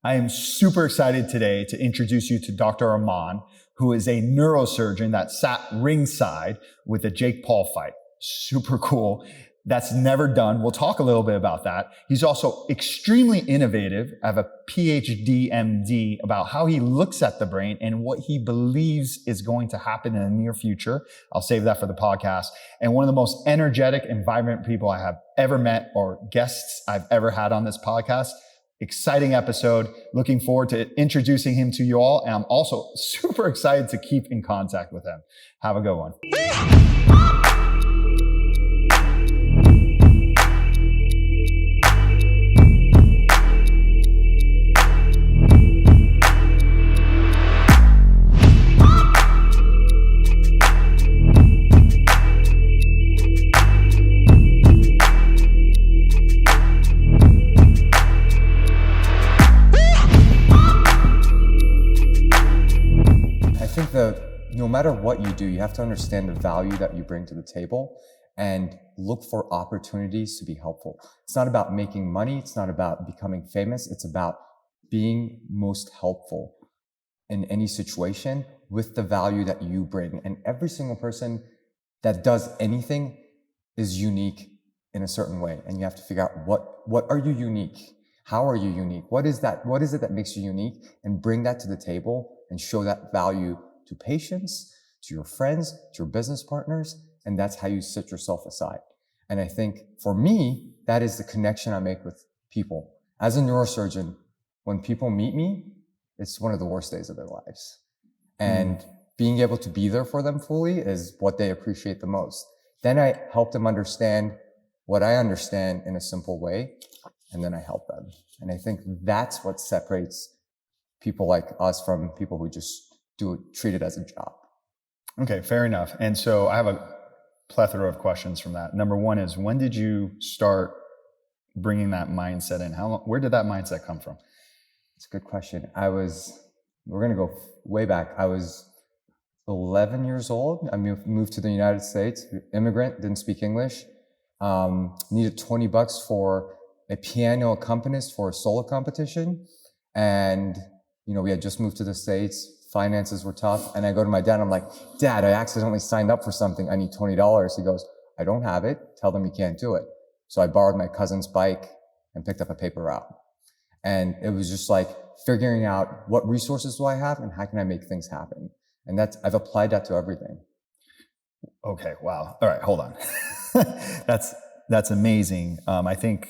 I am super excited today to introduce you to Dr. Arman, who is a neurosurgeon that sat ringside with the Jake Paul fight. Super cool. That's never done. We'll talk a little bit about that. He's also extremely innovative. I have a PhD MD about how he looks at the brain and what he believes is going to happen in the near future. I'll save that for the podcast. And one of the most energetic and vibrant people I have ever met, or guests I've ever had on this podcast. Exciting episode. Looking forward to introducing him to you all. And I'm also super excited to keep in contact with him. Have a good one. No matter what you do, you have to understand the value that you bring to the table and look for opportunities to be helpful. It's not about making money. It's not about becoming famous. It's about being most helpful in any situation with the value that you bring. And every single person that does anything is unique in a certain way. And you have to figure out what are you unique? How are you unique? What is that? What is it that makes you unique? And bring that to the table and show that value to patients, to your friends, to your business partners, and that's how you set yourself aside. And I think for me, that is the connection I make with people. As a neurosurgeon, when people meet me, it's one of the worst days of their lives. And being able to be there for them fully is what they appreciate the most. Then I help them understand what I understand in a simple way, and then I help them. And I think that's what separates people like us from people who just treat it as a job. Okay, fair enough. And so I have a plethora of questions from that. Number one is, when did you start bringing that mindset in? Where did that mindset come from? It's a good question. We're going to go way back. I was 11 years old. I moved to the United States, immigrant, didn't speak English, needed $20 for a piano accompanist for a solo competition. And, we had just moved to the States. Finances were tough. And I go to my dad, I'm like, Dad, I accidentally signed up for something. I need $20. He goes, I don't have it. Tell them you can't do it. So I borrowed my cousin's bike and picked up a paper route. And it was just like figuring out what resources do I have and how can I make things happen? And I've applied that to everything. Okay. Wow. All right. Hold on. That's amazing. I think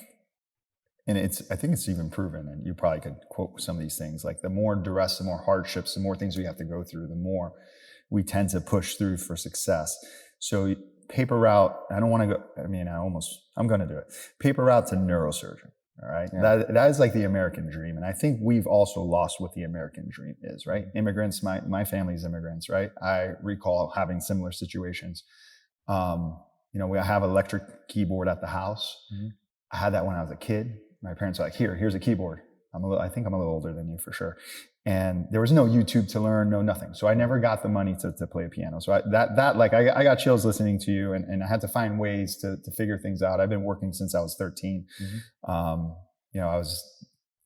it's even proven, and you probably could quote some of these things, like the more duress, the more hardships, the more things we have to go through, the more we tend to push through for success. So paper route, I'm going to do it. Paper route to neurosurgeon. All right. Yeah. That is like the American dream. And I think we've also lost what the American dream is, right? Immigrants, my family's immigrants, right? I recall having similar situations. We have an electric keyboard at the house. Mm-hmm. I had that when I was a kid. My parents were like, here's a keyboard. I think I'm a little older than you for sure. And there was no YouTube to learn, no nothing. So I never got the money to play a piano. So I got chills listening to you, and I had to find ways to figure things out. I've been working since I was 13. Mm-hmm.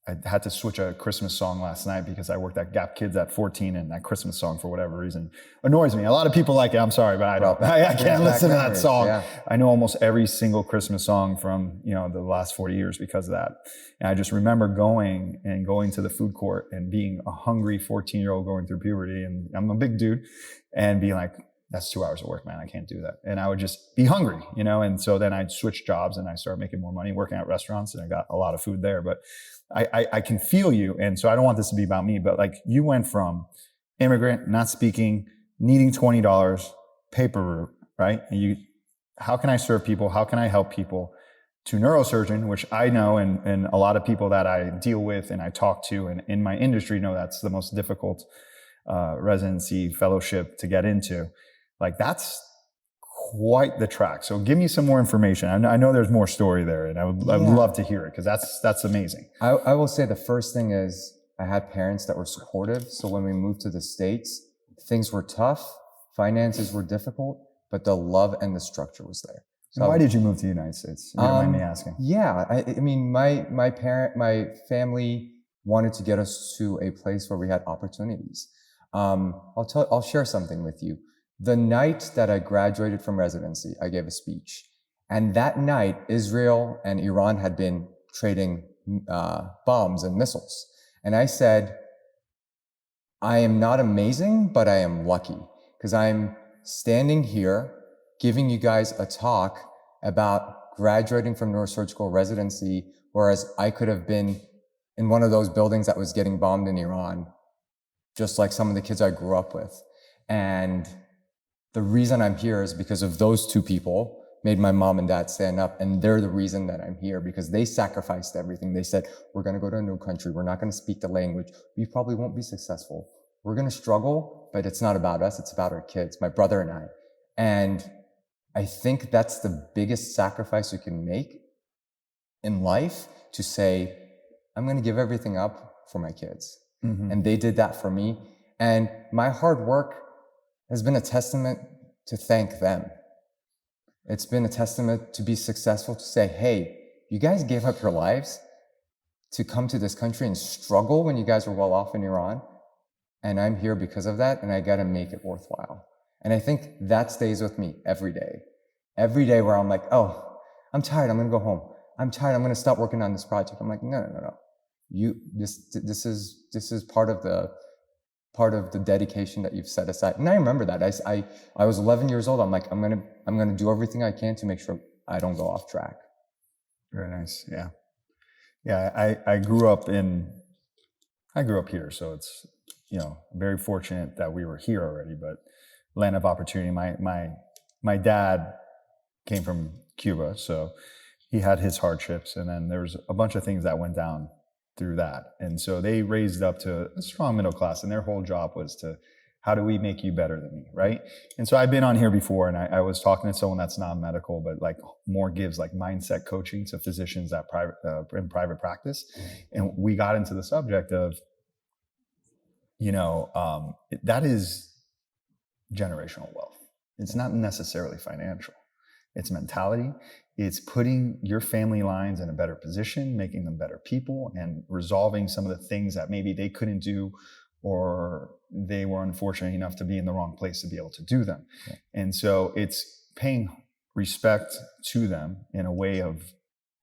I had to switch a Christmas song last night because I worked at Gap Kids at 14, and that Christmas song, for whatever reason, annoys me. A lot of people like it. I'm sorry, but I don't. I can't listen to that song. Yeah. I know almost every single Christmas song from the last 40 years because of that. And I just remember going to the food court and being a hungry 14-year-old going through puberty, and I'm a big dude, and being like, that's 2 hours of work, man. I can't do that. And I would just be hungry, and so then I'd switch jobs and I started making more money working at restaurants, and I got a lot of food there. But I can feel you. And so I don't want this to be about me, but like, you went from immigrant, not speaking, needing $20, paper route, right? And how can I serve people? How can I help people? To neurosurgeon, which I know, and a lot of people that I deal with and I talk to and in my industry know that's the most difficult residency fellowship to get into. Like, that's quite the track. So give me some more information. I know there's more story there, and I'd love to hear it, because that's amazing. I will say the first thing is I had parents that were supportive. So when we moved to the States, things were tough, finances were difficult, but the love and the structure was there. So why did you move to the United States? You don't mind me asking. Yeah, I mean, my family wanted to get us to a place where we had opportunities. I'll share something with you. The night that I graduated from residency, I gave a speech. And that night, Israel and Iran had been trading bombs and missiles. And I said, I am not amazing, but I am lucky because I'm standing here giving you guys a talk about graduating from neurosurgical residency, whereas I could have been in one of those buildings that was getting bombed in Iran, just like some of the kids I grew up with. And the reason I'm here is because of those two people made my mom and dad stand up, and they're the reason that I'm here because they sacrificed everything. They said, we're going to go to a new country. We're not going to speak the language. We probably won't be successful. We're going to struggle, but it's not about us. It's about our kids, my brother and I. And I think that's the biggest sacrifice you can make in life, to say, I'm going to give everything up for my kids. Mm-hmm. And they did that for me. And my hard work has been a testament to thank them. It's been a testament to be successful, to say, hey, you guys gave up your lives to come to this country and struggle when you guys were well off in Iran. And I'm here because of that, and I got to make it worthwhile. And I think that stays with me every day. Every day where I'm like, oh, I'm tired, I'm going to go home. I'm tired, I'm going to stop working on this project. I'm like, no. This is part of the dedication that you've set aside. And I remember that. I was 11 years old. I'm like, I'm going to do everything I can to make sure I don't go off track. Very nice. Yeah. Yeah. I grew up here. So it's, very fortunate that we were here already, but land of opportunity. My dad came from Cuba, so he had his hardships, and then there was a bunch of things that went down through that. And so they raised up to a strong middle class, and their whole job was to, how do we make you better than me, right? And so I've been on here before, and I was talking to someone that's non-medical, but like more gives like mindset coaching to physicians that in private practice. And we got into the subject of, that is generational wealth. It's not necessarily financial. It's mentality. It's putting your family lines in a better position, making them better people, and resolving some of the things that maybe they couldn't do, or they were unfortunate enough to be in the wrong place to be able to do them. Yeah. And so it's paying respect to them in a way of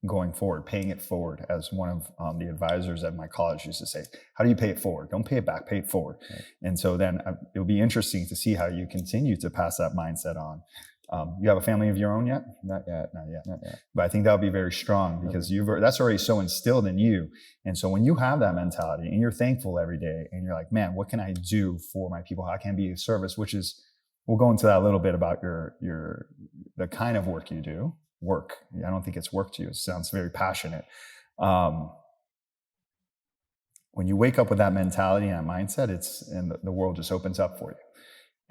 going forward, paying it forward, as one of the advisors at my college used to say. How do you pay it forward? Don't pay it back, pay it forward. Right. And so then it'll be interesting to see how you continue to pass that mindset on. You have a family of your own yet? Not yet. But I think that'll be very strong, because that's already so instilled in you. And so when you have that mentality and you're thankful every day, and you're like, man, what can I do for my people? How can I be of service? Which is, we'll go into that a little bit about the kind of work you do. Work. I don't think it's work to you. It sounds very passionate. When you wake up with that mentality and that mindset, and the world just opens up for you.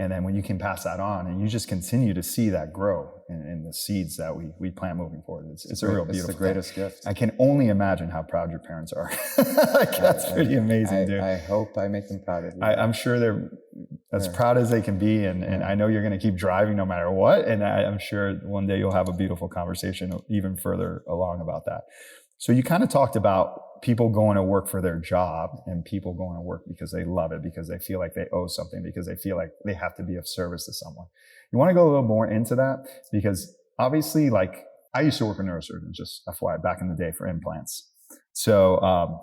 And then when you can pass that on, and you just continue to see that grow in the seeds that we plant moving forward, it's a real beautiful thing. It's the greatest gift. I can only imagine how proud your parents are. That's pretty amazing, dude. I hope I make them proud of you. I'm sure they're as proud as they can be, and I know you're going to keep driving no matter what, and I'm sure one day you'll have a beautiful conversation even further along about that. So you kind of talked about people going to work for their job, and people going to work because they love it, because they feel like they owe something, because they feel like they have to be of service to someone. You want to go a little more into that? Because obviously, like, I used to work with neurosurgeons, just FYI, back in the day for implants. So,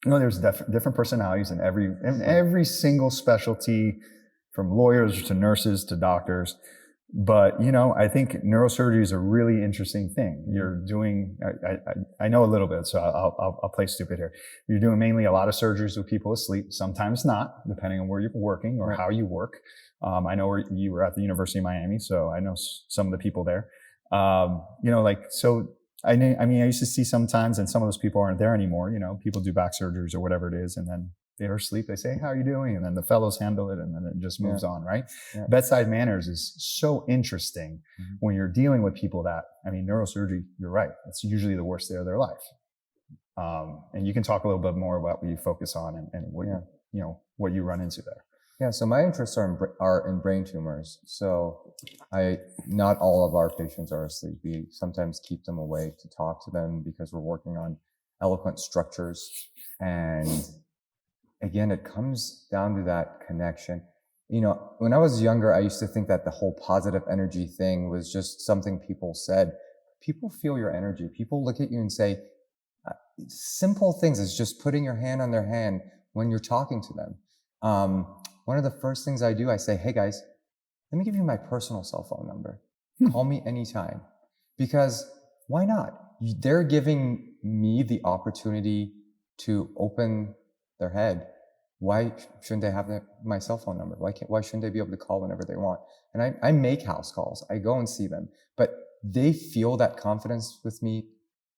there's different personalities in every single specialty, from lawyers to nurses to doctors. But, I think neurosurgery is a really interesting thing. You're doing, I know a little bit, so I'll play stupid here. You're doing mainly a lot of surgeries with people asleep, sometimes not, depending on where you're working or how you work. I know you were at the University of Miami, so I know some of the people there. So I used to see sometimes, and some of those people aren't there anymore. People do back surgeries or whatever it is, and then they're asleep. They say, how are you doing? And then the fellows handle it, and then it just moves on, right? Yeah. Bedside manners is so interesting when you're dealing with people that, neurosurgery, you're right. It's usually the worst day of their life. And you can talk a little bit more about what you focus on and what, what you run into there. Yeah, so my interests are in brain tumors. So not all of our patients are asleep. We sometimes keep them awake to talk to them because we're working on eloquent structures And again, it comes down to that connection. You know, when I was younger, I used to think that the whole positive energy thing was just something people said. People feel your energy. People look at you and say, simple things is just putting your hand on their hand when you're talking to them. One of the first things I do, I say, hey guys, let me give you my personal cell phone number. Call me anytime. Because why not? They're giving me the opportunity to open their head. Why shouldn't they have my cell phone number? Why shouldn't they be able to call whenever they want? And I make house calls. I go and see them. But they feel that confidence with me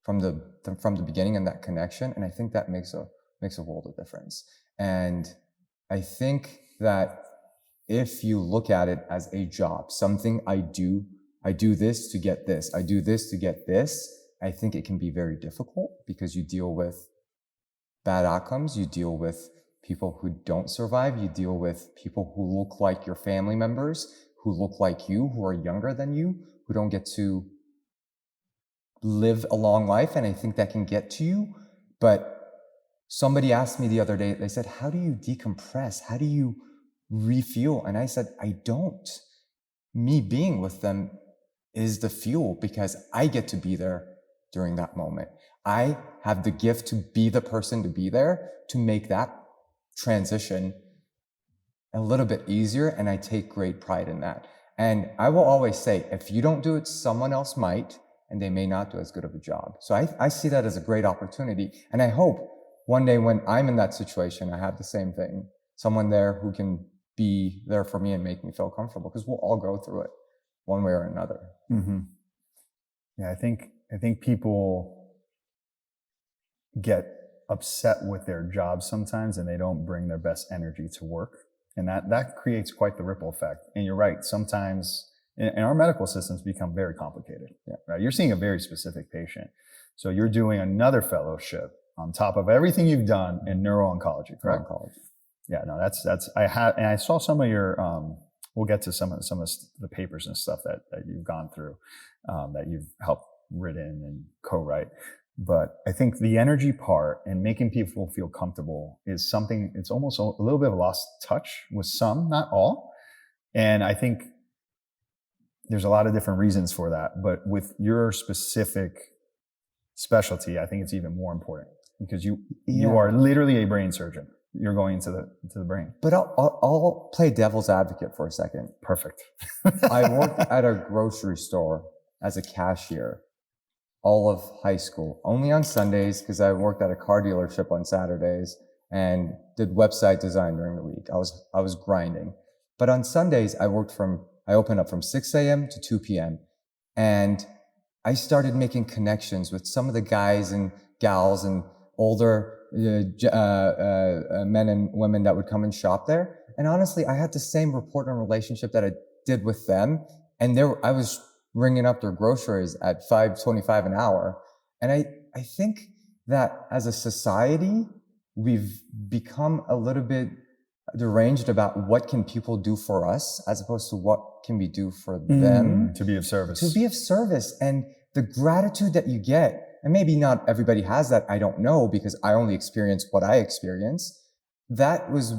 from the beginning and that connection. And I think that makes a world of difference. And I think that if you look at it as a job, something I do this to get this, I do this to get this, I think it can be very difficult because you deal with bad outcomes, you deal with people who don't survive, you deal with people who look like your family members, who look like you, who are younger than you, who don't get to live a long life, and I think that can get to you. But somebody asked me the other day, they said, how do you decompress? How do you refuel? And I said, I don't. Me being with them is the fuel because I get to be there during that moment. I have the gift to be the person to be there to make that transition a little bit easier, and I take great pride in that. And I will always say, if you don't do it, someone else might, and they may not do as good of a job. So I see that as a great opportunity. And I hope one day when I'm in that situation, I have the same thing. Someone there who can be there for me and make me feel comfortable, because we'll all go through it one way or another. Mm-hmm. Yeah, I think people get upset with their jobs sometimes and they don't bring their best energy to work. And that creates quite the ripple effect. And you're right, sometimes and our medical systems become very complicated. Yeah. Right? You're seeing a very specific patient. So you're doing another fellowship on top of everything you've done in neuro-oncology, correct? Neuro-oncology. Yeah, no, I saw some of your, we'll get to some of the papers and stuff that you've gone through, that you've helped written and co-write. But I think the energy part and making people feel comfortable is something, it's almost a little bit of a lost touch with some, not all. And I think there's a lot of different reasons for that. But with your specific specialty, I think it's even more important because you are literally a brain surgeon. You're going into the brain. But I'll play devil's advocate for a second. Perfect. I worked at a grocery store as a cashier all of high school, only on Sundays because I worked at a car dealership on Saturdays and did website design during the week. I was grinding. But on Sundays, I opened up from 6 a.m. to 2 p.m. And I started making connections with some of the guys and gals and older men and women that would come and shop there. And honestly, I had the same rapport and relationship that I did with them. And I was ringing up their groceries at $5.25 an hour. And I think that as a society, we've become a little bit deranged about what can people do for us as opposed to what can we do for them. To be of service. To be of service. And the gratitude that you get, and maybe not everybody has that, I don't know, because I only experience what I experience. That was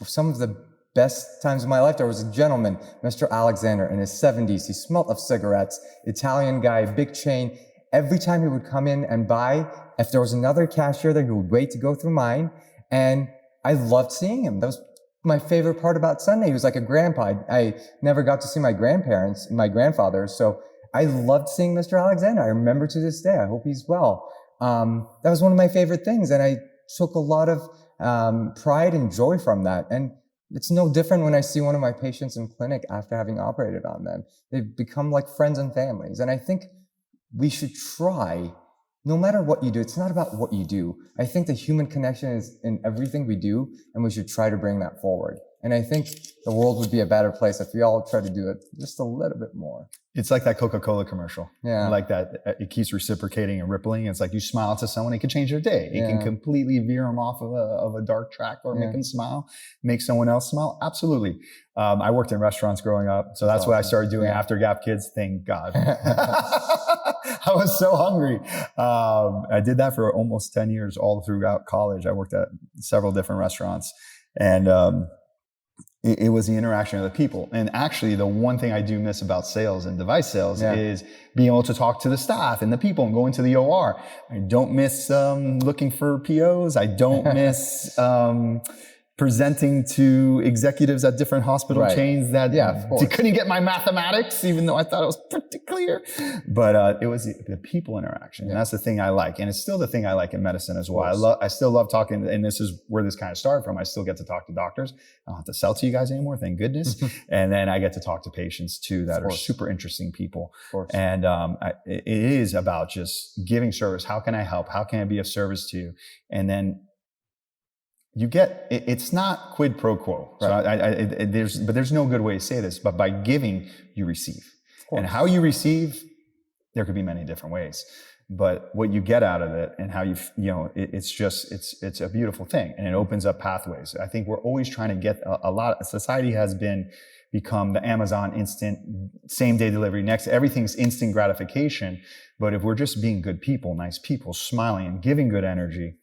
some of the best times of my life. There was a gentleman, Mr. Alexander, in his 70s. He smelled of cigarettes, Italian guy, big chain. Every time he would come in and buy, if there was another cashier there, he would wait to go through mine. And I loved seeing him. That was my favorite part about Sunday. He was like a grandpa. I never got to see my grandparents and my grandfather. So I loved seeing Mr. Alexander. I remember to this day. I hope he's well. That was one of my favorite things. And I took a lot of pride and joy from that. And it's no different when I see one of my patients in clinic after having operated on them. They've become like friends and families. And I think we should try, no matter what you do, it's not about what you do. I think the human connection is in everything we do, and we should try to bring that forward. And I think the world would be a better place if we all try to do it just a little bit more. It's like that Coca-Cola commercial. Yeah. Like that, it keeps reciprocating and rippling. It's like you smile to someone, it can change their day. It can completely veer them off of a dark track or make them smile, make someone else smile. Absolutely. I worked in restaurants growing up. So that's what I started doing after Gap Kids. Thank God. I was so hungry. I did that for almost 10 years, all throughout college. I worked at several different restaurants, and it was the interaction of the people. And actually, the one thing I do miss about sales and device sales is being able to talk to the staff and the people and go into the OR. I don't miss looking for POs. I don't miss presenting to executives at different hospital chains that couldn't get my mathematics, even though I thought it was pretty clear. But it was the people interaction. And that's the thing I like. And it's still the thing I like in medicine as well. I still love talking, and this is where this kind of started from. I still get to talk to doctors. I don't have to sell to you guys anymore, thank goodness. And then I get to talk to patients too that are super interesting people. And it is about just giving service. How can I help? How can I be of service to you? And then you get, it's not quid pro quo. So there's no good way to say this, but by giving, you receive. And how you receive, there could be many different ways. But what you get out of it and how it's a beautiful thing, and it opens up pathways. I think we're always trying to get society has become the Amazon instant, same day delivery, everything's instant gratification. But if we're just being good people, nice people, smiling and giving good energy,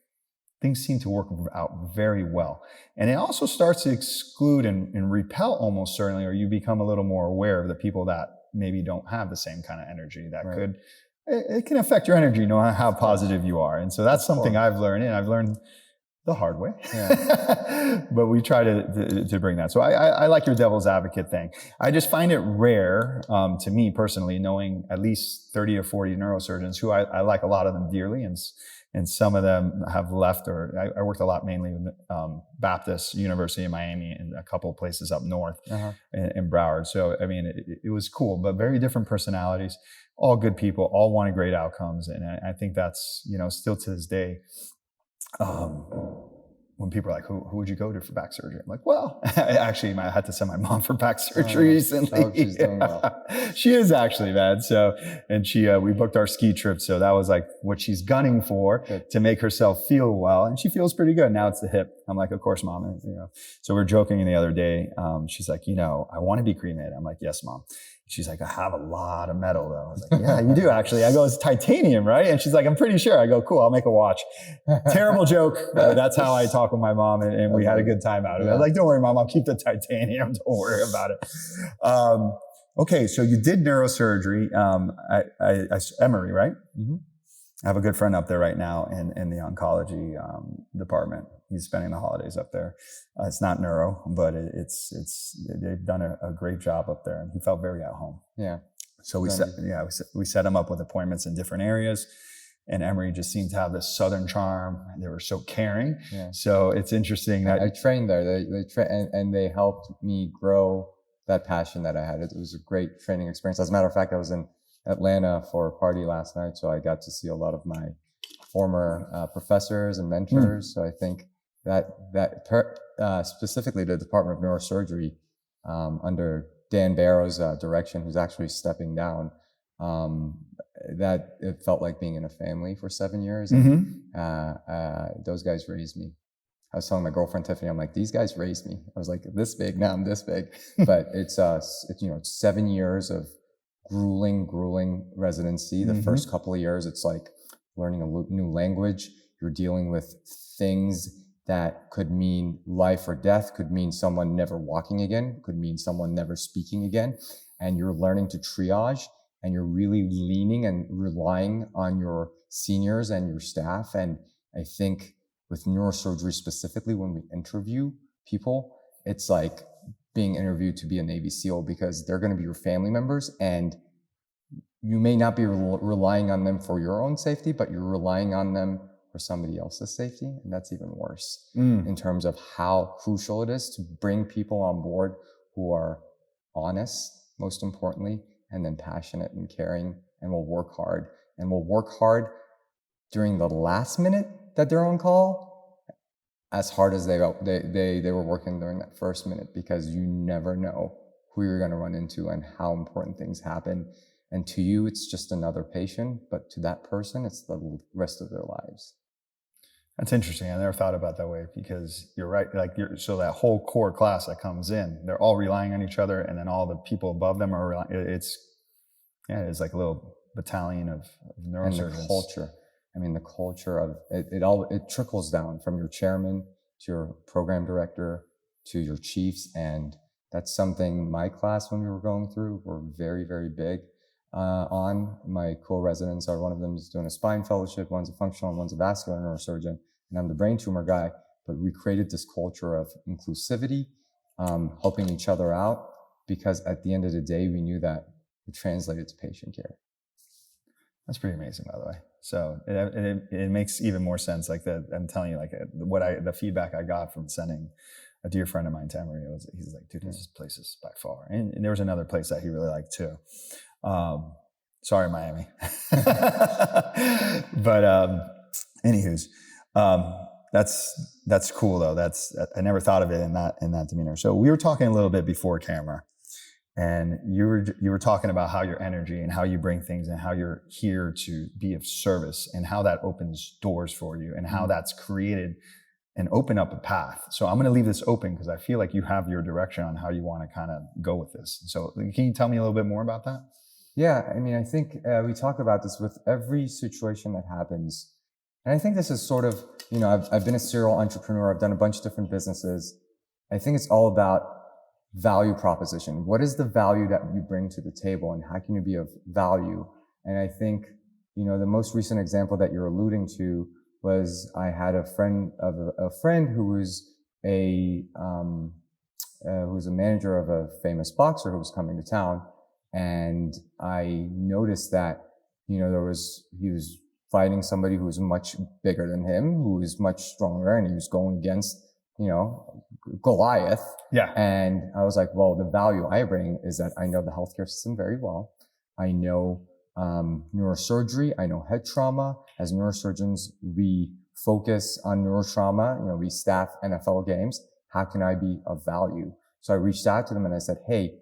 things seem to work out very well. And it also starts to exclude and repel almost certainly, or you become a little more aware of the people that maybe don't have the same kind of energy that it can affect your energy, how positive you are. And so that's something I've learned, and I've learned the hard way, but we try to bring that. So I like your devil's advocate thing. I just find it rare, to me personally, knowing at least 30 or 40 neurosurgeons who I like a lot of them dearly, and some of them have left, or I worked a lot mainly with Baptist University in Miami and a couple of places up north in Broward. So, I mean, it was cool, but very different personalities, all good people, all wanted great outcomes. And I think that's, still to this day, when people are like, who would you go to for back surgery? I'm like, well, actually, I had to send my mom for back surgery recently. Oh, she's doing well. She is actually, man. So, and we booked our ski trip. So that was like what she's gunning for to make herself feel well. And she feels pretty good. Now it's the hip. I'm like, of course, mom. So we're joking the other day. She's like, I want to be cremated. I'm like, yes, mom. She's like, I have a lot of metal though. I was like, yeah, you do actually. I go, it's titanium, right? And she's like, I'm pretty sure. I go, cool, I'll make a watch. Terrible joke. That's how I talk with my mom, and we had a good time out of it. I was like, don't worry, mom, I'll keep the titanium. Don't worry about it. Okay, so you did neurosurgery at Emory, right? Mm-hmm. I have a good friend up there right now in the oncology department. He's spending the holidays up there. It's not neuro, but they've done a great job up there, and he felt very at home. Yeah. So we set him up with appointments in different areas, and Emory just seemed to have this Southern charm. They were so caring. Yeah. So it's interesting that I trained there. And they helped me grow that passion that I had. It was a great training experience. As a matter of fact, I was in Atlanta for a party last night, so I got to see a lot of my former professors and mentors. So I think that specifically the Department of Neurosurgery under Dan Barrow's direction, who's actually stepping down, that it felt like being in a family for 7 years. And, those guys raised me. I was telling my girlfriend Tiffany, I'm like, these guys raised me. I was like this big, now I'm this big. But it's 7 years of grueling residency. The first couple of years, it's like learning a new language. You're dealing with things that could mean life or death, could mean someone never walking again, could mean someone never speaking again. And you're learning to triage, and you're really leaning and relying on your seniors and your staff. And I think with neurosurgery specifically, when we interview people, it's like being interviewed to be a Navy SEAL, because they're going to be your family members, and you may not be relying on them for your own safety, but you're relying on them for somebody else's safety. And that's even worse in terms of how crucial it is to bring people on board who are honest, most importantly, and then passionate and caring, and will work hard, and will work hard during the last minute that they're on call, as hard as they were working during that first minute, because you never know who you're going to run into and how important things happen. And to you, it's just another patient, but to that person, it's the rest of their lives. That's interesting. I never thought about that way, because you're right. So that whole core class that comes in, they're all relying on each other, and then all the people above them are relying. It's like a little battalion of And neurosurgeons. the culture. I mean, the culture of it, it trickles down from your chairman to your program director to your chiefs. And that's something my class, when we were going through, were very, very big on. My co-residents are, one of them is doing a spine fellowship, one's a functional, and one's a vascular neurosurgeon, and I'm the brain tumor guy. But we created this culture of inclusivity, helping each other out, because at the end of the day, we knew that it translated to patient care. That's pretty amazing, by the way. So it makes even more sense. Like I'm telling you, like the feedback I got from sending a dear friend of mine to Emory was, he's like, dude, this place is by far. And there was another place that he really liked too. Sorry, Miami. But anywho's, that's cool though. I never thought of it in that demeanor. So we were talking a little bit before camera, and you were talking about how your energy and how you bring things and how you're here to be of service and how that opens doors for you and how that's created and open up a path. So I'm going to leave this open because I feel like you have your direction on how you want to kind of go with this. So can you tell me a little bit more about that? Yeah, I mean, I think we talk about this with every situation that happens. And I think this is sort of, I've been a serial entrepreneur. I've done a bunch of different businesses. I think it's all about value proposition. What is the value that you bring to the table, and how can you be of value? And I think, the most recent example that you're alluding to was I had a friend who was a manager of a famous boxer who was coming to town. And I noticed that, he was fighting somebody who was much bigger than him, who was much stronger, and he was going against, Goliath. Yeah. And I was like, well, the value I bring is that I know the healthcare system very well. I know neurosurgery. I know head trauma. As neurosurgeons, we focus on neurotrauma. We staff NFL games. How can I be of value? So I reached out to them and I said, hey,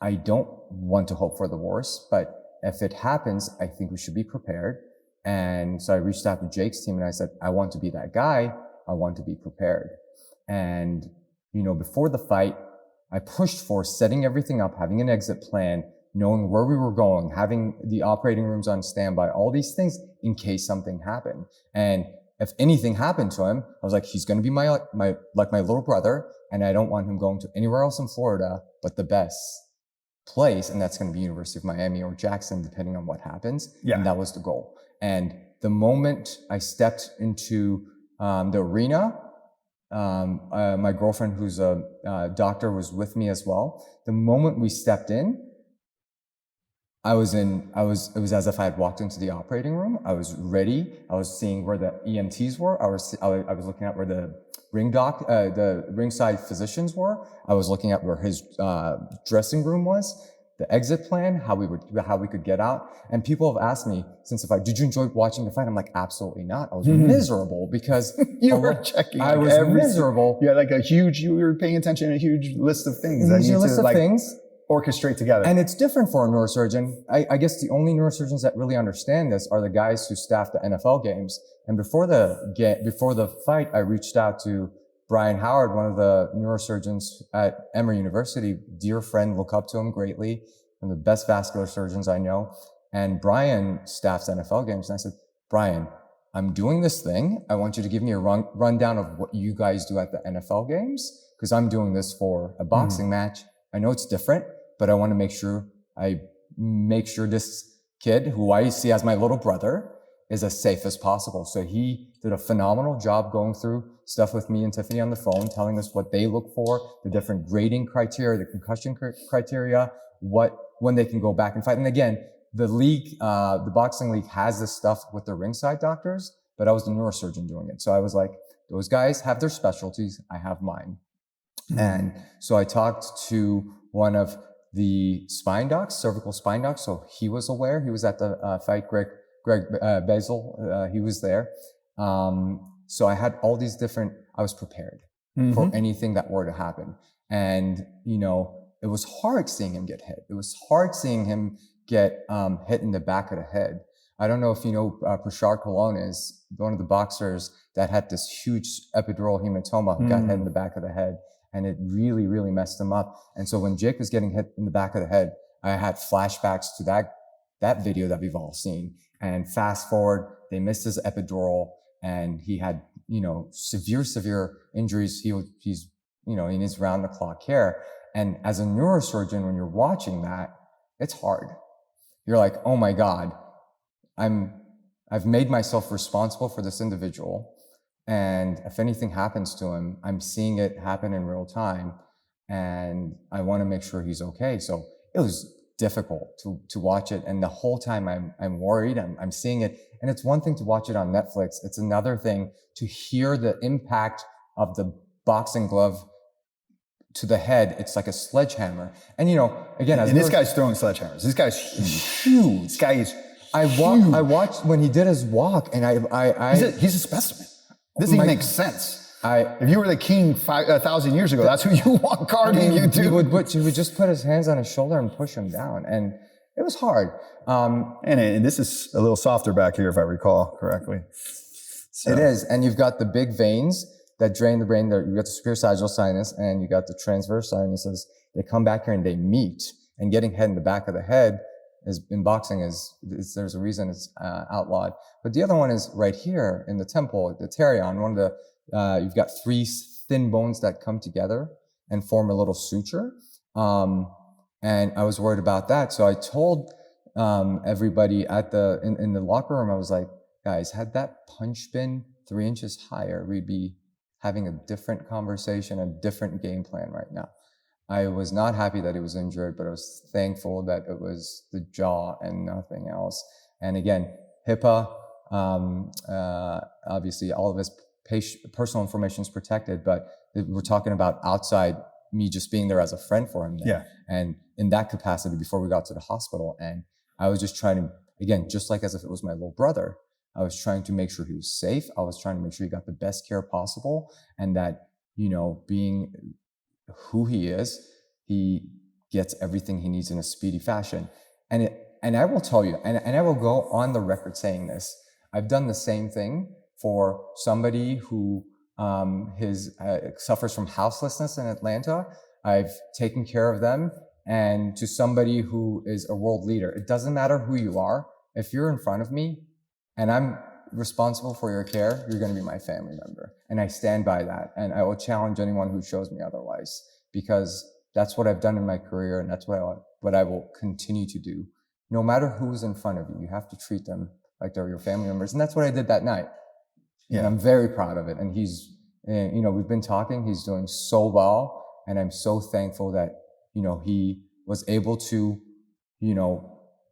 I don't want to hope for the worst, but if it happens, I think we should be prepared. And so I reached out to Jake's team and I said, I want to be that guy. I want to be prepared. And, before the fight, I pushed for setting everything up, having an exit plan, knowing where we were going, having the operating rooms on standby, all these things in case something happened. And if anything happened to him, I was like, he's going to be my little brother. And I don't want him going to anywhere else in Florida, but the best place. And that's going to be University of Miami or Jackson, depending on what happens. Yeah. And that was the goal. And the moment I stepped into the arena, my girlfriend, who's a doctor, was with me as well. The moment we stepped in, it was as if I had walked into the operating room. I was ready. I was seeing where the EMTs were. I was looking at where the the ringside physicians were. I was looking at where his dressing room was, the exit plan, how we could get out. And people have asked me since the fight, did you enjoy watching the fight? I'm like, absolutely not. I was miserable because you were checking. I was miserable. You had you were paying attention to a huge list of things. A list of things. Orchestrate together. And it's different for a neurosurgeon. I guess the only neurosurgeons that really understand this are the guys who staff the NFL games. And before the fight, I reached out to Brian Howard, one of the neurosurgeons at Emory University, dear friend, look up to him greatly, one of the best vascular surgeons I know. And Brian staffs NFL games. And I said, Brian, I'm doing this thing. I want you to give me a rundown of what you guys do at the NFL games, because I'm doing this for a boxing match. I know it's different, but I want to make sure this kid, who I see as my little brother, is as safe as possible. So he did a phenomenal job going through stuff with me and Tiffany on the phone, telling us what they look for, the different grading criteria, the concussion criteria, when they can go back and fight. And again, the league, the boxing league has this stuff with the ringside doctors, but I was the neurosurgeon doing it. So I was like, those guys have their specialties. I have mine. And so I talked to one of the spine docs, cervical spine docs. So he was aware. He was at the fight, Greg Basil. He was there. So I had all these I was prepared for anything that were to happen. And, it was hard seeing him get hit. It was hard seeing him get hit in the back of the head. I don't know if you know Prashar Colon is one of the boxers that had this huge epidural hematoma who got hit in the back of the head. And it really, really messed him up. And so when Jake was getting hit in the back of the head, I had flashbacks to that video that we've all seen. And fast forward, they missed his epidural and he had, severe injuries. He's, in his round the clock care. And as a neurosurgeon, when you're watching that, it's hard. You're like, oh my God, I've made myself responsible for this individual. And if anything happens to him, I'm seeing it happen in real time. And I want to make sure he's okay. So it was difficult to watch it. And the whole time I'm worried, I'm seeing it. And it's one thing to watch it on Netflix. It's another thing to hear the impact of the boxing glove to the head. It's like a sledgehammer. And again, and this guy's throwing sledgehammers. This guy's huge. This guy is huge. I watched when he did his walk, and he's a specimen. This even makes sense. If you were the king 1,000 years ago, that's who you want guarding you too. He would just put his hands on his shoulder and push him down, and it was hard. And this is a little softer back here, if I recall correctly. So. It is, and you've got the big veins that drain the brain. You got the superior sagittal sinus, and you got the transverse sinuses. They come back here and they meet, and getting head in the back of the head in boxing there's a reason it's outlawed. But the other one is right here in the temple, the terion. One of the you've got three thin bones that come together and form a little suture. And I was worried about that. So I told everybody in the locker room, I was like, guys, had that punch been 3 inches higher, we'd be having a different conversation, a different game plan right now. I was not happy that he was injured, but I was thankful that it was the jaw and nothing else. And again, HIPAA, obviously all of his personal information is protected, but we're talking about outside me just being there as a friend for him. Yeah. And in that capacity before we got to the hospital. And I was just trying to, again, just like as if it was my little brother, I was trying to make sure he was safe. I was trying to make sure he got the best care possible, and that, being who he is, he gets everything he needs in a speedy fashion. And I will tell you, and I will go on the record saying this, I've done the same thing for somebody who suffers from houselessness in Atlanta. I've taken care of them. And to somebody who is a world leader, it doesn't matter who you are. If you're in front of me and I'm responsible for your care, you're going to be my family member. And I stand by that. And I will challenge anyone who shows me otherwise, because that's what I've done in my career. And that's what I will continue to do. No matter who's in front of you, you have to treat them like they're your family members. And that's what I did that night. Yeah. And I'm very proud of it. And we've been talking, he's doing so well. And I'm so thankful that, he was able to,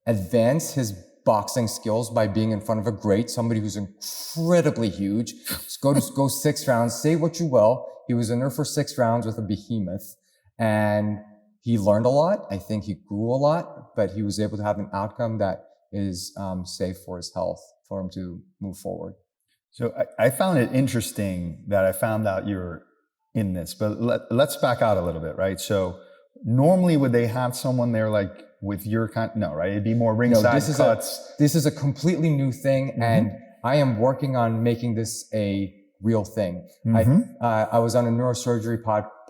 advance his boxing skills by being in front of a great, somebody who's incredibly huge. Go 6 rounds, say what you will. He was in there for 6 rounds with a behemoth, and he learned a lot. I think he grew a lot, but he was able to have an outcome that is safe for his health, for him to move forward. So I found it interesting that I found out you were in this, but let's back out a little bit, right? So normally would they have someone there like with your no, right? It'd be more ringside cuts. This is a completely new thing, and I am working on making this a real thing. I was on a neurosurgery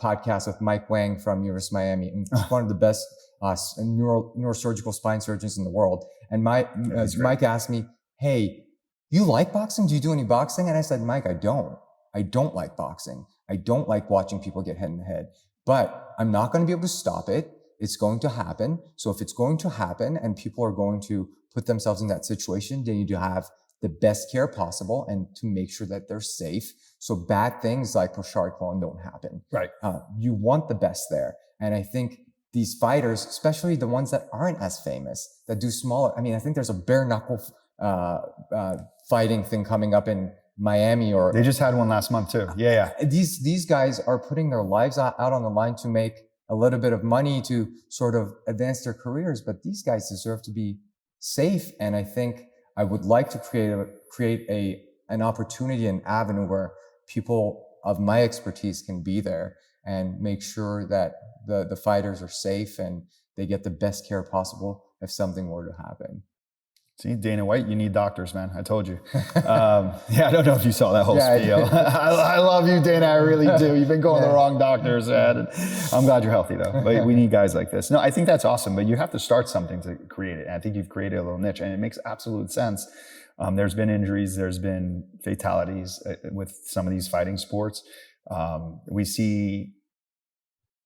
podcast with Mike Wang from University of Miami, and he's one of the best neurosurgical spine surgeons in the world. And Mike asked me, hey, you like boxing? Do you do any boxing? And I said, Mike, I don't like boxing. I don't like watching people get hit in the head, but I'm not going to be able to stop it. It's going to happen. So if it's going to happen and people are going to put themselves in that situation, they need to have the best care possible and to make sure that they're safe. So bad things like Proshard Clone don't happen. Right. You want the best there. And I think these fighters, especially the ones that aren't as famous, that do smaller, I think there's a bare knuckle fighting thing coming up in Miami, or they just had one last month too. Yeah. These guys are putting their lives out on the line to make a little bit of money to sort of advance their careers, but these guys deserve to be safe. And I think I would like to create an opportunity, an avenue where people of my expertise can be there and make sure that the fighters are safe and they get the best care possible if something were to happen. See, Dana White, you need doctors, man. I told you. Yeah, I don't know if you saw that whole spiel. I love you, Dana. I really do. You've been going to the wrong doctors, man. I'm glad you're healthy, though. But we need guys like this. No, I think that's awesome. But you have to start something to create it. And I think you've created a little niche, and it makes absolute sense. There's been injuries. There's been fatalities with some of these fighting sports. We see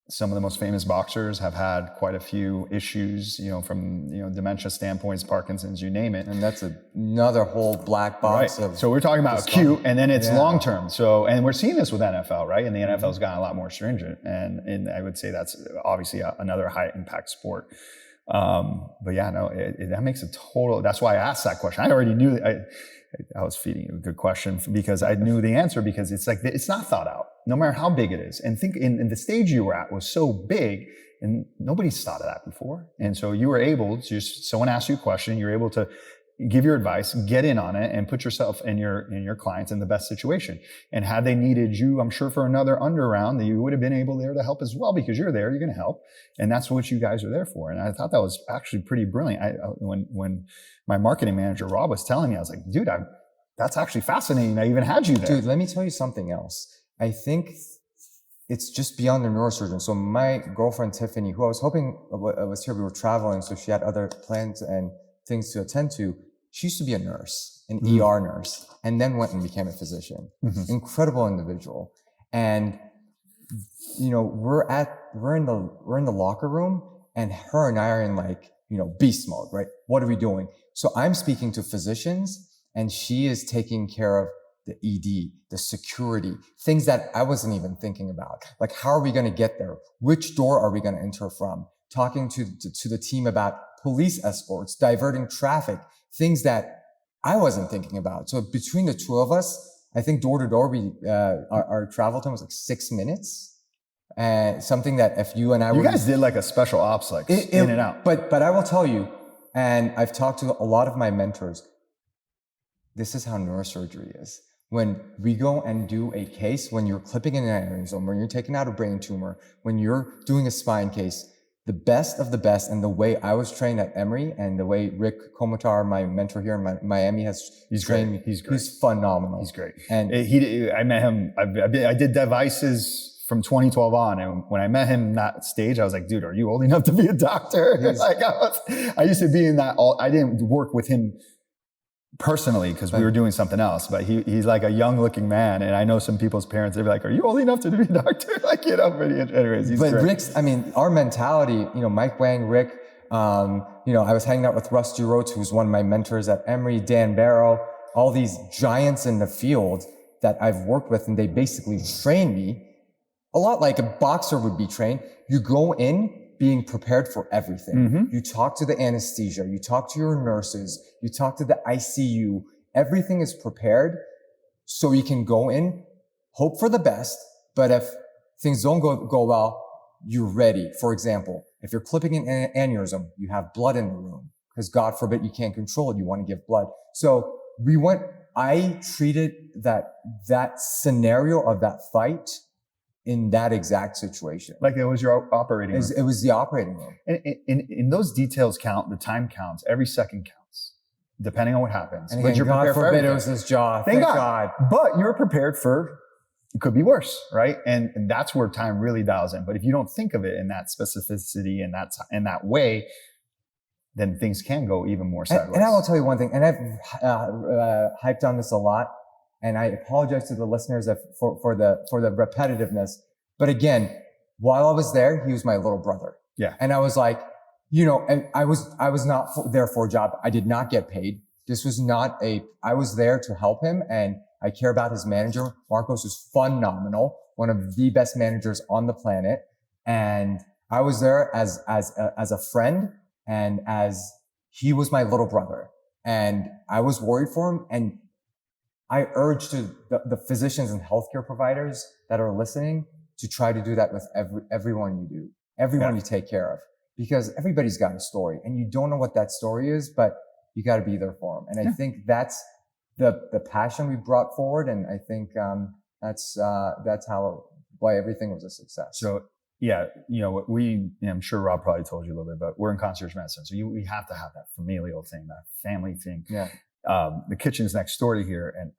some of the most famous boxers have had quite a few issues, from, dementia standpoints, Parkinson's, you name it. And that's another whole black box of. So we're talking about acute, and then it's long-term. So, and we're seeing this with NFL, right? And the NFL's gotten a lot more stringent. And I would say that's obviously another high impact sport. But yeah, no, that makes a total, that's why I asked that question. I already knew, I was feeding you a good question because I knew the answer, because it's like, it's not thought out, no matter how big it is. And think in the stage you were at was so big, and nobody's thought of that before. And so you were able to someone asked you a question, you're able to give your advice, get in on it, and put yourself and your clients in the best situation. And had they needed you, I'm sure for another under round, that you would have been able there to help as well, because you're there, you're going to help. And that's what you guys are there for. And I thought that was actually pretty brilliant. When my marketing manager, Rob, was telling me, I was like, dude, that's actually fascinating. I even had you there. Dude, let me tell you something else. I think it's just beyond the neurosurgeon. So my girlfriend, Tiffany, who I was hoping was here, we were traveling, so she had other plans and things to attend to. She used to be a nurse, an ER nurse, and then went and became a physician. Incredible individual. And, we're in the locker room, and her and I are in beast mode, right? What are we doing? So I'm speaking to physicians, and she is taking care of the ED, the security, things that I wasn't even thinking about. Like, how are we going to get there? Which door are we going to enter from? Talking to the team about police escorts, diverting traffic, things that I wasn't thinking about. So between the two of us, I think door to door, our travel time was like 6 minutes. And something that if you and I you guys did like a special ops, in and out. But I will tell you, and I've talked to a lot of my mentors, this is how neurosurgery is. When we go and do a case, when you're clipping an aneurysm, when you're taking out a brain tumor, when you're doing a spine case, the best of the best, and the way I was trained at Emory, and the way Rick Komotar, my mentor here in Miami, has trained me. He's great. He's phenomenal. He's great. And I met him. I did devices from 2012 on, and when I met him that stage, I was like, dude, are you old enough to be a doctor? I used to be in that. I didn't work with him personally because we were doing something else, but he's like a young looking man, and I know some people's parents, they'd be like, are you old enough to be a doctor? Anyways, he's great. Rick's, our mentality, Mike Wang, Rick, I was hanging out with Rusty Rhodes, who's one of my mentors at Emory, Dan Barrow, all these giants in the field that I've worked with, and they basically train me a lot like a boxer would be trained. You go in being prepared for everything. You talk to the anesthesia, you talk to your nurses, you talk to the ICU. Everything is prepared so you can go in, hope for the best, but if things don't go well, you're ready. For example, if you're clipping an aneurysm, you have blood in the room, because God forbid you can't control it, you want to give blood. So I treated that scenario of that fight in that exact situation. Like it was your operating room. It was the operating room. And in those details count, the time counts, every second counts, depending on what happens. And again, but you're God forbid it was his jaw. Thank God. But you're prepared for, it could be worse, right? And that's where time really dials in. But if you don't think of it in that specificity and in that way, then things can go even more sideways. And I will tell you one thing, and I've hyped on this a lot, and I apologize to the listeners for the repetitiveness. But again, while I was there, he was my little brother. Yeah. And I was like, and I was not there for a job. I did not get paid. This was not I was there to help him, and I care about his manager. Marcos is phenomenal, one of the best managers on the planet. And I was there as a friend, and as he was my little brother. And I was worried for him. And I urge to the physicians and healthcare providers that are listening to try to do that with everyone you do, everyone you take care of, because everybody's got a story, and you don't know what that story is, but you got to be there for them. And I think that's the passion we brought forward. And I think, that's why everything was a success. So yeah, I'm sure Rob probably told you a little bit, but we're in concierge medicine. So we have to have that familial thing, that family thing. Yeah. The kitchen's next door to here, and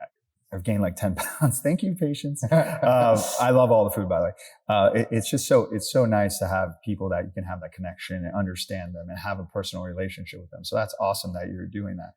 I've gained like 10 pounds. Thank you, patients. I love all the food, by the way. It's so nice to have people that you can have that connection and understand them and have a personal relationship with them. So that's awesome that you're doing that.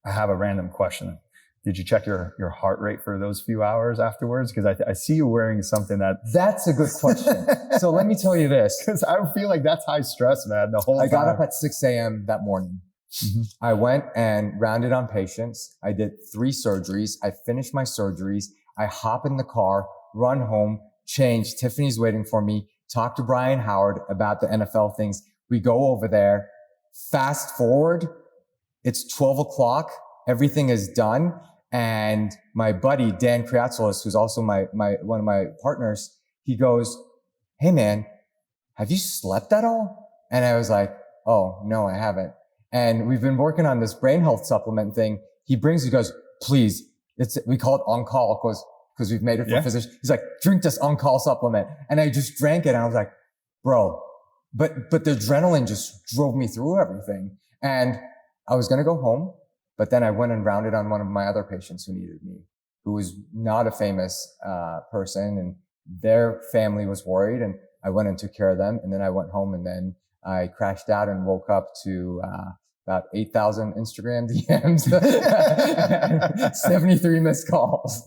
I have a random question. Did you check your heart rate for those few hours afterwards? Because I see you wearing something That's a good question. So let me tell you this. Because I feel like that's high stress, man. I got up at 6 a.m. that morning. Mm-hmm. I went and rounded on patients. I did 3 surgeries. I finished my surgeries. I hop in the car, run home, change. Tiffany's waiting for me. Talk to Brian Howard about the NFL things. We go over there. Fast forward. It's 12 o'clock. Everything is done. And my buddy, Dan Kriatsalis, who's also one of my partners, he goes, "Hey man, have you slept at all?" And I was like, "Oh, no, I haven't." And we've been working on this brain health supplement thing. He goes, "Please," we call it on-call because we've made it for physicians. He's like, "Drink this on-call supplement." And I just drank it and I was like, bro, but the adrenaline just drove me through everything. And I was going to go home, but then I went and rounded on one of my other patients who needed me, who was not a famous person, and their family was worried, and I went and took care of them. And then I went home, and then I crashed out and woke up to about 8,000 Instagram DMs, 73 missed calls.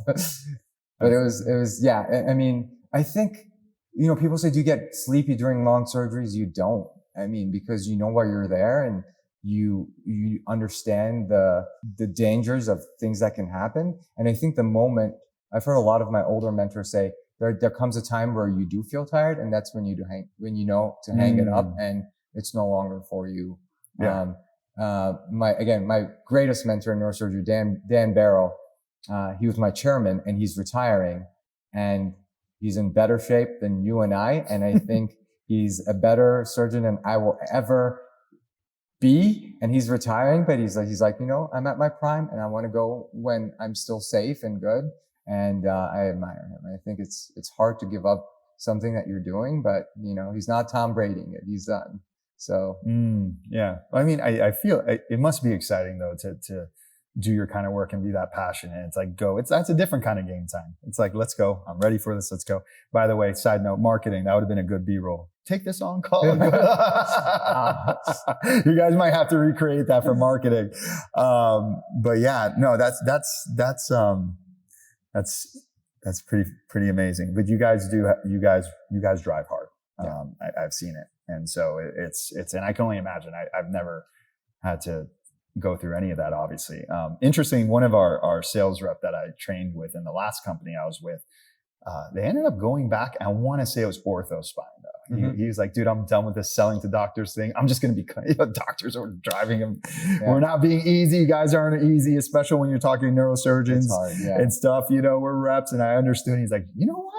But it was, yeah. I mean, I think, people say, do you get sleepy during long surgeries? You don't. I mean, because you know why you're there, and you understand the dangers of things that can happen. And I think the moment, I've heard a lot of my older mentors say, there comes a time where you do feel tired, and that's when you know to hang it up, and it's no longer for you. Yeah. My greatest mentor in neurosurgery, Dan Barrow, he was my chairman, and he's retiring, and he's in better shape than you and I. And I think he's a better surgeon than I will ever be. And he's retiring, but he's like, I'm at my prime, and I want to go when I'm still safe and good. And I admire him. I think it's hard to give up something that you're doing, but he's not Tom Bradying it. He's done. So yeah. I mean, I feel it must be exciting though to do your kind of work and be that passionate. It's like that's a different kind of game time. It's like, let's go. I'm ready for this. Let's go. By the way, side note, marketing, that would have been a good B-roll. Take this on call. You guys might have to recreate that for marketing. But yeah, no, that's pretty amazing. But you guys drive hard. Yeah. I've seen it. And so and I can only imagine. I've never had to go through any of that, obviously. Interesting. One of our sales rep that I trained with in the last company I was with, they ended up going back. I want to say it was ortho spine though. Mm-hmm. He was like, "Dude, I'm done with this selling to doctors thing. I'm just going to be doctors are driving them. Yeah. We're not being easy. You guys aren't easy, especially when you're talking neurosurgeons and stuff. We're reps." And I understood. He's like, "You know what?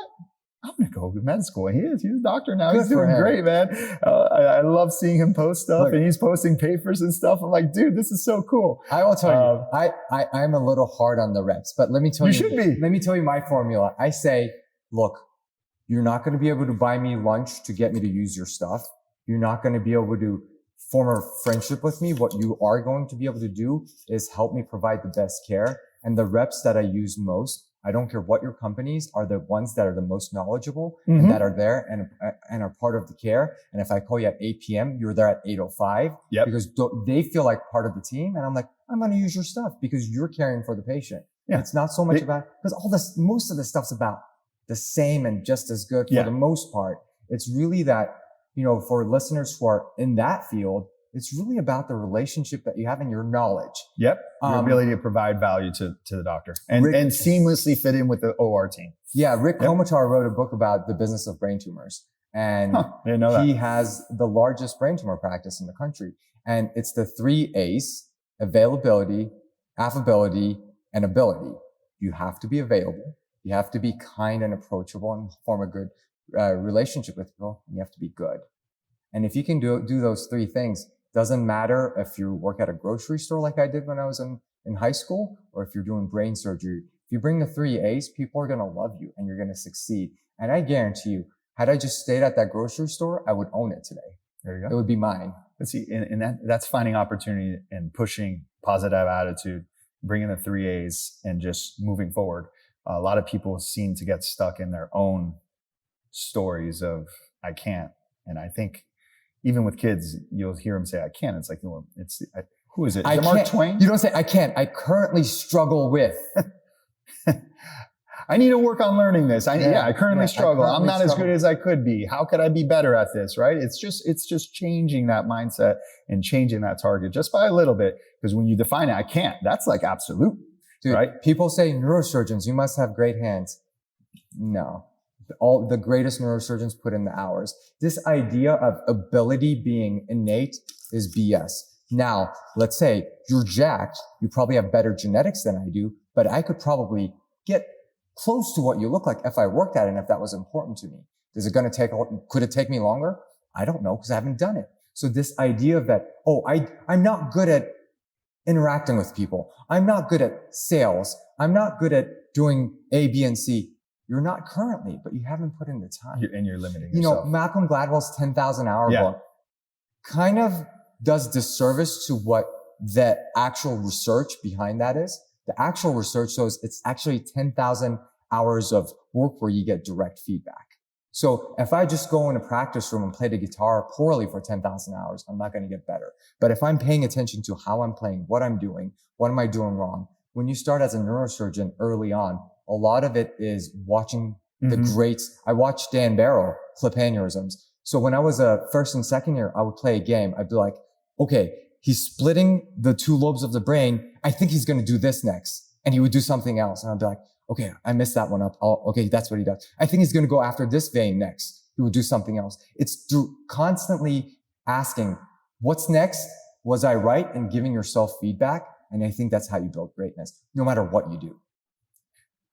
I'm going to go to med school." And he's a doctor now. He's doing great, man. I love seeing him post stuff. And he's posting papers and stuff. I'm like, dude, this is so cool. I will tell you, I'm a little hard on the reps, but let me tell you. You should be. Let me tell you my formula. I say, look, you're not going to be able to buy me lunch to get me to use your stuff. You're not going to be able to form a friendship with me. What you are going to be able to do is help me provide the best care. And the reps that I use most, I don't care what your companies are, the ones that are the most knowledgeable and that are there and are part of the care. And if I call you at 8 p.m., you're there at 8:05 because they feel like part of the team. And I'm like, I'm going to use your stuff because you're caring for the patient. Yeah. It's not so much about, because most of the stuff's about the same and just as good for the most part. It's really that, for listeners who are in that field, it's really about the relationship that you have and your knowledge. Yep. Your ability to provide value to the doctor and seamlessly fit in with the OR team. Yeah. Rick Komatar wrote a book about the business of brain tumors. And he has the largest brain tumor practice in the country. And it's the 3 A's: availability, affability, and ability. You have to be available. You have to be kind and approachable and form a good relationship with people. And you have to be good. And if you can do those 3 things, doesn't matter if you work at a grocery store like I did when I was in high school, or if you're doing brain surgery. If you bring the 3 A's, people are going to love you and you're going to succeed. And I guarantee you, Had I just stayed at that grocery store, I would own it today. There you It go. would be mine. Let's see, and that's finding opportunity and pushing positive attitude, bringing the 3 A's and just moving forward. A lot of people seem to get stuck in their own stories of I can't. And I think even with kids, you'll hear them say I can't. It's like, well, who is it? Is it Mark Twain? You don't say I can't. I currently struggle with. I need to work on learning this. I currently struggle. I'm not as good as I could be. How could I be better at this? Right? It's just changing that mindset and changing that target just by a little bit. Because when you define it, I can't. That's like absolute. Dude, right? People say neurosurgeons, you must have great hands. No. All the greatest neurosurgeons put in the hours. This idea of ability being innate is BS. Now, let's say you're jacked. You probably have better genetics than I do, but I could probably get close to what you look like if I worked at it and if that was important to me. Could it take me longer? I don't know because I haven't done it. So this idea of that, I'm not good at interacting with people. I'm not good at sales. I'm not good at doing A, B, and C. You're not currently, but you haven't put in the time. And you're limiting yourself. Malcolm Gladwell's 10,000 hour book kind of does disservice to what the actual research behind that is. The actual research shows it's actually 10,000 hours of work where you get direct feedback. So if I just go in a practice room and play the guitar poorly for 10,000 hours, I'm not going to get better. But if I'm paying attention to how I'm playing, what I'm doing, what am I doing wrong? When you start as a neurosurgeon early on, a lot of it is watching the greats. I watched Dan Barrow flip aneurysms. So when I was a first and second year, I would play a game. I'd be like, okay, he's splitting the two lobes of the brain. I think he's going to do this next. And he would do something else. And I'd be like, okay, I messed that one up. Okay, that's what he does. I think he's going to go after this vein next. He would do something else. It's through constantly asking, what's next? Was I right? And giving yourself feedback. And I think that's how you build greatness, no matter what you do.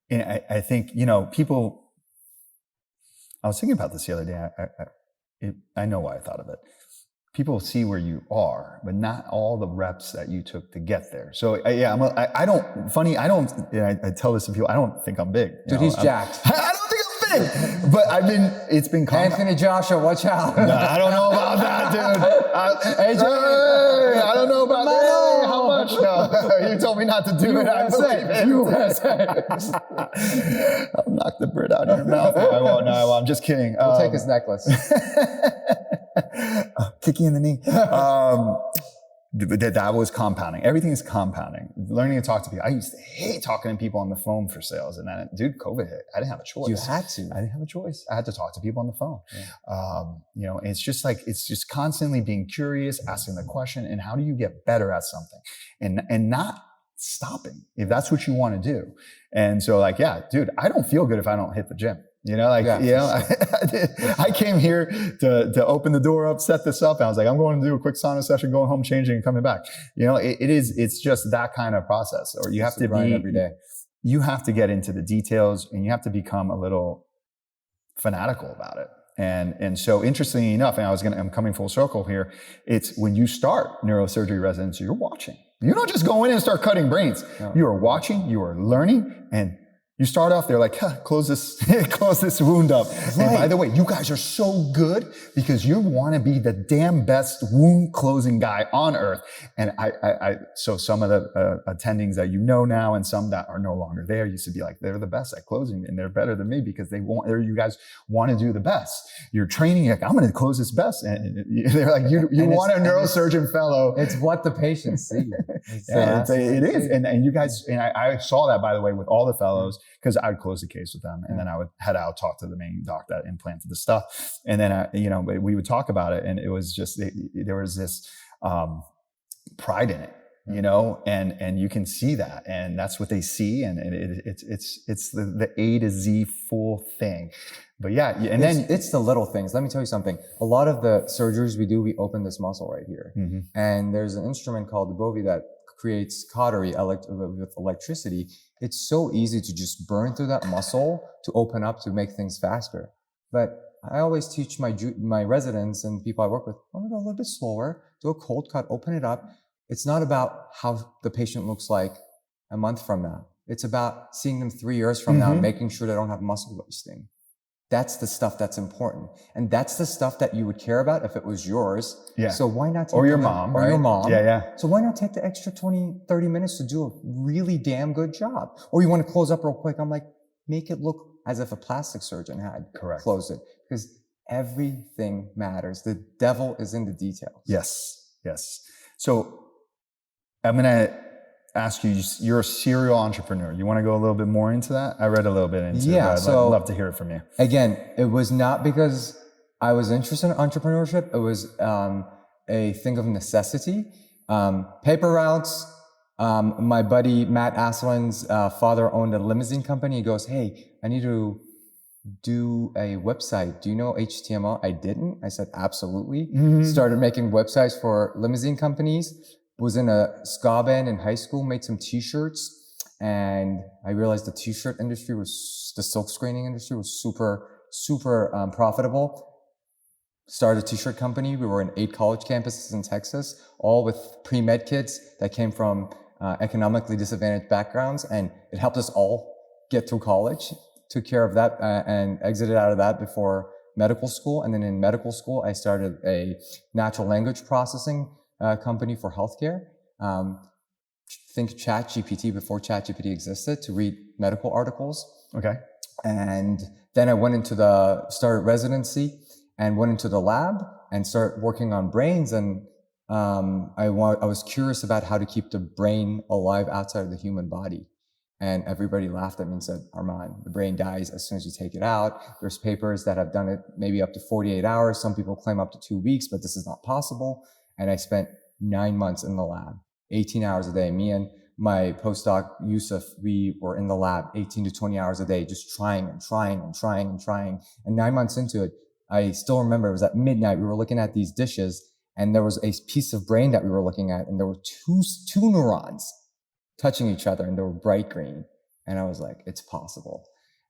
And I think, people, I was thinking about this the other day. I know why I thought of it. People see where you are, but not all the reps that you took to get there. So I tell this to people, I don't think I'm big. Dude, he's jacked. I don't think I'm big, but it's been Anthony Joshua, watch out. No, I don't know about that, dude. AJ, I don't know about that. How much? No, you told me not to do it. I believe it. USA. I'll knock the Brit out of your mouth. I won't. I'm just kidding. We'll take his necklace. Kick you in the knee. That was compounding. Everything is compounding. Learning to talk to people. I used to hate talking to people on the phone for sales. And then, COVID hit. I didn't have a choice. You had to. I didn't have a choice. I had to talk to people on the phone. Yeah. And it's just constantly being curious, asking the question, and how do you get better at something? And not stopping if that's what you want to do. And so dude, I don't feel good if I don't hit the gym. I came here to open the door up, set this up. And I was like, I'm going to do a quick sauna session, going home, changing and coming back. It's just that kind of process. Or you have to be every day. You have to get into the details and you have to become a little fanatical about it. And so interestingly enough, and I'm coming full circle here. It's when you start neurosurgery residency, you're watching. You don't just go in and start cutting brains. No. You are watching, you are learning, and you start off there like, close this wound up. Right. And by the way, you guys are so good because you want to be the damn best wound closing guy on earth. And so some of the attendings that now and some that are no longer there used to be like, they're the best at closing and they're better than me because you guys want to do the best. You're training like, I'm going to close this best. And they're like, you want a neurosurgeon fellow. It's what the patients see. It is. And you guys, and I saw that, by the way, with all the fellows, because I would close the case with them and then I would head out, talk to the main doc that implanted the stuff. And then, we would talk about it and it was just, there was this pride in it, and you can see that and that's what they see. And it's the A to Z full thing. But it's the little things. Let me tell you something. A lot of the surgeries we do, we open this muscle right here. Mm-hmm. And there's an instrument called the Bovie that creates cautery with electricity. It's so easy to just burn through that muscle to open up to make things faster. But I always teach my residents and people I work with, go a little bit slower, do a cold cut, open it up. It's not about how the patient looks like a month from now. It's about seeing them 3 years from now and making sure they don't have muscle wasting. That's the stuff that's important. And that's the stuff that you would care about if it was yours. Yeah. So why not take or your mom, or right? your mom. Yeah, yeah. So why not take the extra 20, 30 minutes to do a really damn good job? Or you want to close up real quick. I'm like, make it look as if a plastic surgeon had Correct. closed it. Because everything matters. The devil is in the details. Yes, yes. So I'm going to ask you, you're a serial entrepreneur. You want to go a little bit more into that? I read a little bit into it, but I'd love to hear it from you. Again, it was not because I was interested in entrepreneurship. It was a thing of necessity. Paper routes. My buddy Matt Aslan's father owned a limousine company. He goes, hey, I need to do a website. Do you know HTML? I didn't. I said, absolutely. Started making websites for limousine companies. Was in a ska band in high school, made some t-shirts. And I realized the t-shirt industry the silk screening industry was super profitable. Started a t-shirt company. We were in 8 college campuses in Texas, all with pre-med kids that came from economically disadvantaged backgrounds. And it helped us all get through college. Took care of that and exited out of that before medical school. And then in medical school, I started a natural language processing company for healthcare. Think ChatGPT before ChatGPT existed to read medical articles. Okay. And then I started residency and went into the lab and started working on brains. And I was curious about how to keep the brain alive outside of the human body. And everybody laughed at me and said, Arman, the brain dies as soon as you take it out. There's papers that have done it maybe up to 48 hours. Some people claim up to 2 weeks, but this is not possible. And I spent 9 months in the lab, 18 hours a day. Me and my postdoc, Yusuf, we were in the lab 18 to 20 hours a day, just trying. And 9 months into it, I still remember it was at midnight. We were looking at these dishes and there was a piece of brain that we were looking at and there were two neurons touching each other and they were bright green. And I was like, it's possible.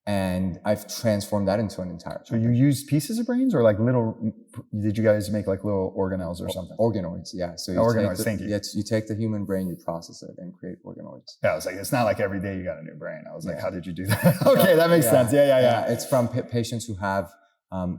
And I've transformed that into an entire So you use pieces of brains or like did you guys make like little organelles or something? Organoids, yeah. So organoids, thank you. You take the human brain, you process it and create organoids. Yeah, I was like, it's not like every day you got a new brain. I was like, how did you do that? Okay, that makes sense. Yeah. It's from patients who have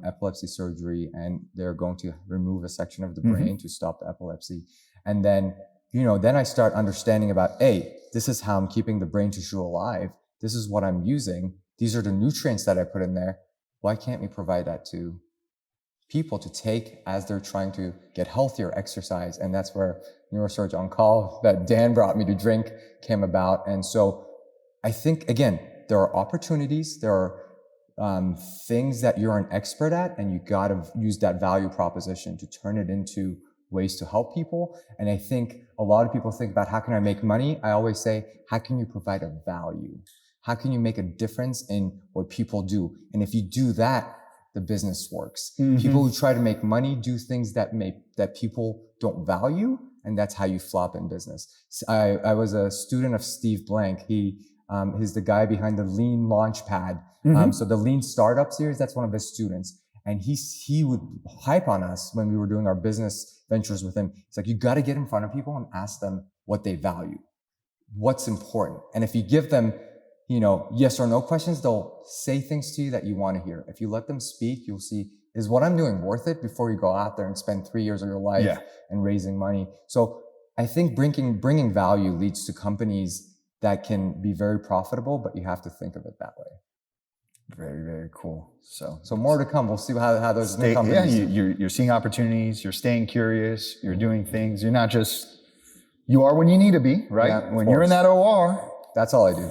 epilepsy surgery and they're going to remove a section of the brain to stop the epilepsy. And then, then I start understanding about, hey, this is how I'm keeping the brain tissue alive. This is what I'm using. These are the nutrients that I put in there. Why can't we provide that to people to take as they're trying to get healthier, exercise? And that's where Neurosurgeon on Call that Dan brought me to drink came about. And so I think, again, there are opportunities. There are things that you're an expert at, and you got to use that value proposition to turn it into ways to help people. And I think a lot of people think about how can I make money? I always say, how can you provide a value? How can you make a difference in what people do? And if you do that, the business works. People who try to make money do things that people don't value, and that's how you flop in business. I was a student of Steve Blank. He's the guy behind the Lean Launchpad. So the Lean Startup series, that's one of his students. And he would hype on us when we were doing our business ventures with him. It's like, you got to get in front of people and ask them what they value, what's important. And if you give them yes or no questions, they'll say things to you that you want to hear. If you let them speak, you'll see, is what I'm doing worth it before you go out there and spend 3 years of your life and raising money? So I think bringing value leads to companies that can be very profitable, but you have to think of it that way. Very, very cool. So more to come. We'll see how those new companies. Yeah, you're seeing opportunities. You're staying curious. You're doing things. You're not just, you are when you need to be, right? Yeah, when you're in that OR. That's all I do.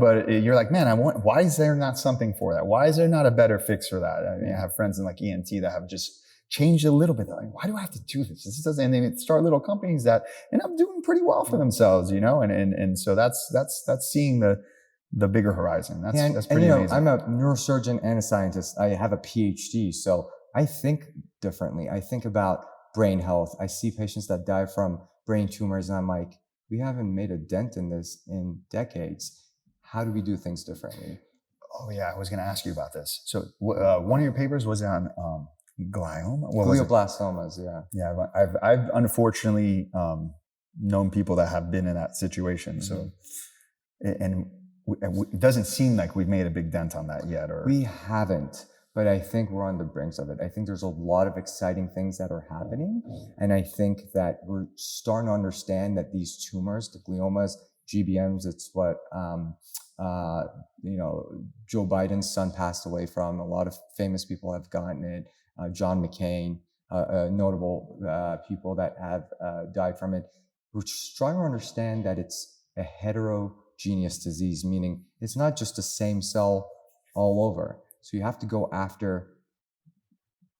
But you're like, man, why is there not something for that? Why is there not a better fix for that? I mean, I have friends in like ENT that have just changed a little bit. They're like, why do I have to do this? This doesn't, and they start little companies that end up doing pretty well for themselves, and so that's seeing the bigger horizon. That's pretty amazing. I'm a neurosurgeon and a scientist. I have a PhD, so I think differently. I think about brain health. I see patients that die from brain tumors, and I'm like, we haven't made a dent in this in decades. How do we do things differently? Oh yeah, I was going to ask you about this. So one of your papers was on glioma? Glioblastomas, yeah. Yeah, I've unfortunately known people that have been in that situation. So, and it doesn't seem like we've made a big dent on that yet. Or we haven't, but I think we're on the brinks of it. I think there's a lot of exciting things that are happening. And I think that we're starting to understand that these tumors, the gliomas, GBMs, it's what, Joe Biden's son passed away from. A lot of famous people have gotten it. John McCain, notable people that have died from it. We're starting to understand that it's a heterogeneous disease, meaning it's not just the same cell all over. So you have to go after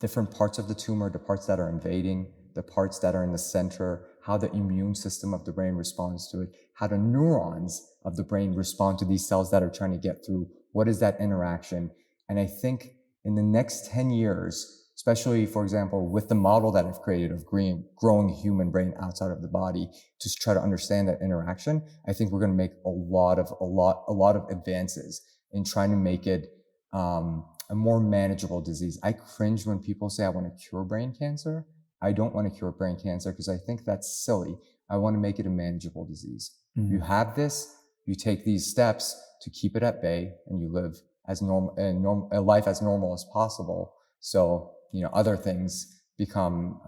different parts of the tumor, the parts that are invading, the parts that are in the center, how the immune system of the brain responds to it, how the neurons of the brain respond to these cells that are trying to get through. What is that interaction? And I think in the next 10 years, especially, for example, with the model that I've created of growing human brain outside of the body to try to understand that interaction, I think we're going to make a lot of advances in trying to make it a more manageable disease. I cringe when people say I want to cure brain cancer. I don't want to cure brain cancer because I think that's silly. I want to make it a manageable disease. You have this, you take these steps to keep it at bay, and you live as a life as normal as possible. So, other things become,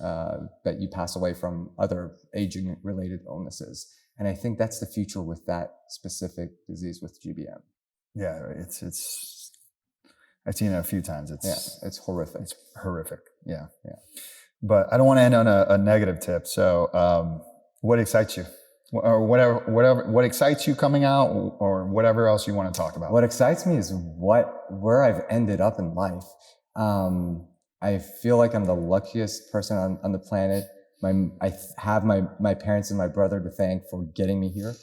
that you pass away from other aging related illnesses. And I think that's the future with that specific disease with GBM. Yeah, I've seen it a few times. It's horrific. It's horrific. Yeah. But I don't want to end on a negative tip. So, what excites you, or what excites you coming out, or whatever else you want to talk about? What excites me is where I've ended up in life. I feel like I'm the luckiest person on the planet. I have my parents and my brother to thank for getting me here,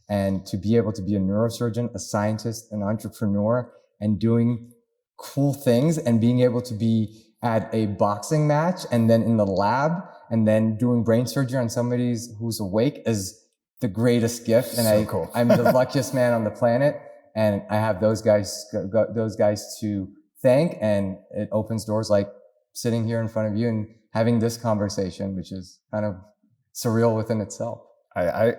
and to be able to be a neurosurgeon, a scientist, an entrepreneur, and doing cool things, and being able to be at a boxing match and then in the lab and then doing brain surgery on somebody who's awake is the greatest gift. And cool. I'm the luckiest man on the planet, and I have those guys to thank, and it opens doors like sitting here in front of you and having this conversation, which is kind of surreal within itself. I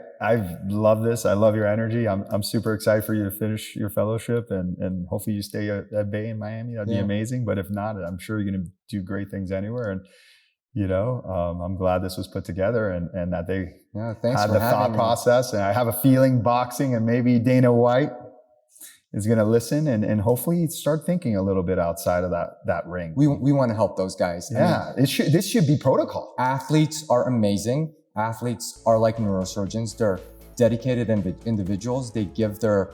love this. I love your energy. I'm super excited for you to finish your fellowship, and hopefully you stay at Bay in Miami. That'd be amazing. But if not, I'm sure you're going to do great things anywhere. And I'm glad this was put together, and that they had the thought process. And I have a feeling boxing and maybe Dana White is going to listen and hopefully start thinking a little bit outside of that ring. We want to help those guys. Yeah, this should be protocol. Athletes are amazing. Athletes are like neurosurgeons. They're dedicated individuals. They give their,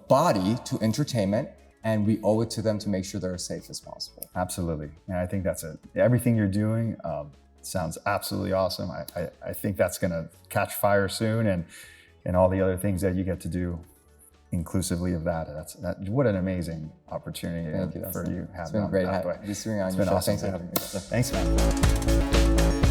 body to entertainment, and we owe it to them to make sure they're as safe as possible. Absolutely. And I think that's it. Everything you're doing sounds absolutely awesome. I think that's going to catch fire soon, and all the other things that you get to do inclusively of that. What an amazing opportunity. Thank you, for you. It's been great. It's been awesome. Thanks for having me. Thanks, man.